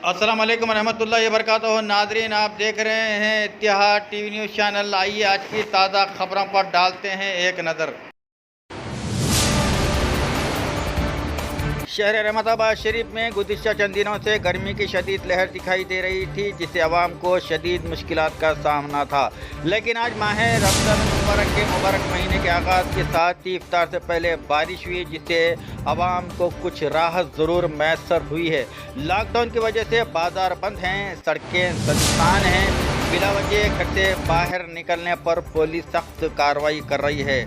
अस्सलाम वालेकुम रहमतुल्लाहि व बरकातहू। नाजरीन, आप देख रहे हैं इत्तिहाद टीवी न्यूज़ चैनल। आइए आज की ताज़ा खबरों पर डालते हैं एक नज़र। शहर रहमताबाद शरीफ में गुज़िश्ता चंद दिनों से गर्मी की शदीद लहर दिखाई दे रही थी, जिससे आवाम को शदीद मुश्किलात का सामना था। लेकिन आज माह रमज़ान मुबारक के मुबारक महीने के आगाज़ के साथ ही इफ्तार से पहले बारिश हुई, जिससे आवाम को कुछ राहत ज़रूर मैसर हुई है। लॉकडाउन की वजह से बाज़ार बंद हैं, सड़कें सुनसान हैं। बिला वजह घर से बाहर निकलने पर पुलिस सख्त कार्रवाई कर रही है।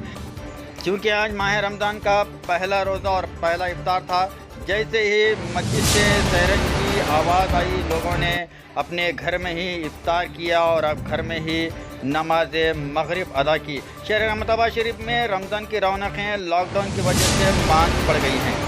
क्योंकि आज माह रमज़ान का पहला रोज़ा और पहला इफ्तार था, जैसे ही मस्जिद से सहरन की आवाज़ आई, लोगों ने अपने घर में ही इफ्तार किया और अब घर में ही नमाज मगरिब अदा की। शहर रहमताबाद शरीफ में रमज़ान की रौनकें लॉकडाउन की वजह से मांद पड़ गई हैं।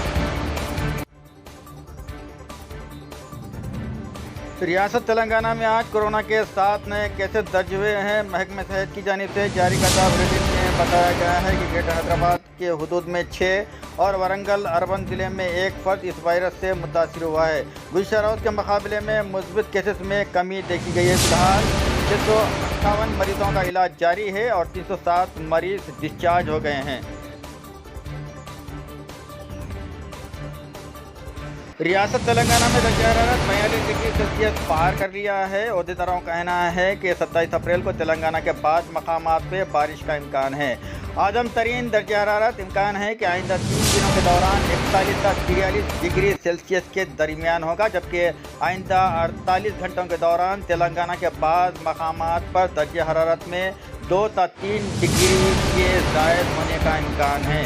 रियासत तेलंगाना में आज कोरोना के 7 नए केसेस दर्ज हुए हैं। महकमे सेहत की जानिब से जारी करदा बुलेटिन में बताया गया है कि ग्रेटर हैदराबाद के हुदूद में 6 और वारंगल अर्बन ज़िले में 1 फ़र्द इस वायरस से मुतासिर हुआ है। गुज़िश्ता रोज़ के मुकाबले में मुस्बित केसेस में कमी देखी गई है। फिलहाल 658 मरीजों का इलाज जारी है और 307 मरीज डिस्चार्ज हो गए हैं। रियासत तेलंगाना में दर्जा हरारत 42 डिग्री सेल्सियस पार कर लिया है। ओहदेदारों का कहना है कि 27 अप्रैल को तेलंगाना के बाद मकामात पे बारिश का इम्कान है। आदम तरीन दर्जा हरारत इम्कान है कि आइंदा 3 दिनों के दौरान 41 से 43 डिग्री सेल्सियस के दरमियान होगा, जबकि आइंदा 48 घंटों के दौरान तेलंगाना के बाद मकामात पर दर्जा हरारत में 2 से 3 डिग्री के ज़ायद होने का इम्कान है।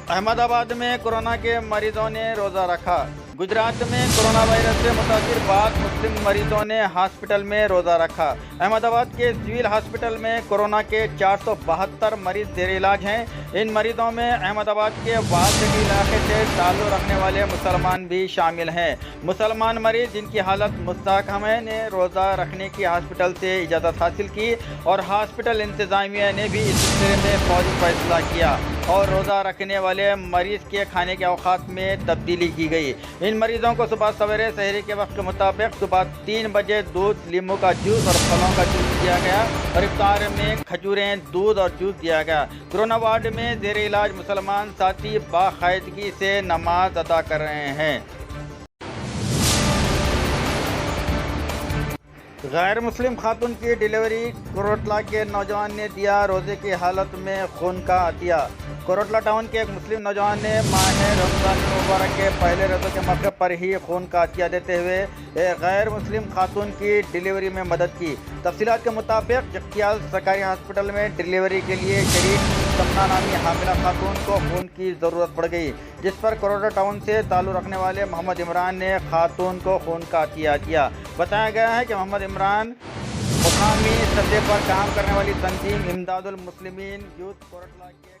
अहमदाबाद में कोरोना के मरीजों ने रोज़ा रखा। गुजरात में कोरोना वायरस से मुतासिर 5 मुस्लिम मरीजों ने हॉस्पिटल में रोज़ा रखा। अहमदाबाद के सिविल हॉस्पिटल में कोरोना के 472 मरीज ज़ेर इलाज हैं। इन मरीजों में अहमदाबाद के वाल सिटी इलाके से ताल्लुक़ रखने वाले मुसलमान भी शामिल हैं। मुसलमान मरीज जिनकी हालत मुस्तहकम है ने रोज़ा रखने की हॉस्पिटल से इजाज़त हासिल की और हॉस्पिटल इंतज़ामिया ने भी इस सिलसिले में फौरी फैसला किया और रोज़ा रखने वाले मरीज़ के खाने के औकात में तब्दीली की गई। इन मरीजों को सुबह सवेरे शहरी के वक्त के मुताबिक सुबह 3 बजे दूध, नींबू का जूस और फलों का जूस दिया गया और इफ्तार में खजूरें, दूध और जूस दिया गया। कोरोना वार्ड में ज़ेर इलाज मुसलमान साथी बाकायदगी से नमाज अदा कर रहे हैं। गैर मुस्लिम खातून की डिलीवरी कोरोटला के नौजवान ने दिया रोज़े की हालत में खून का अतिया। कोरोटला टाउन के एक मुस्लिम नौजवान ने माह रमज़ान मुबारक के पहले रोज़े के मौके पर ही खून का अतिया देते हुए एक गैर मुस्लिम खातून की डिलीवरी में मदद की। तफसीलात के मुताबिक जख्तियाल सरकारी हॉस्पिटल में डिलीवरी के लिए शरीक सपना नामी हामिला खातून को खून की ज़रूरत पड़ गई, जिस पर कोरोटला टाउन से ताल्लुक़ रखने वाले मोहम्मद इमरान ने खातून को खून का अतिया किया। बताया गया है कि मोहम्मद इमरान मुकामी सतह पर काम करने वाली तंजीम इमदादुल मुस्लिमीन यूथ कोरोटला के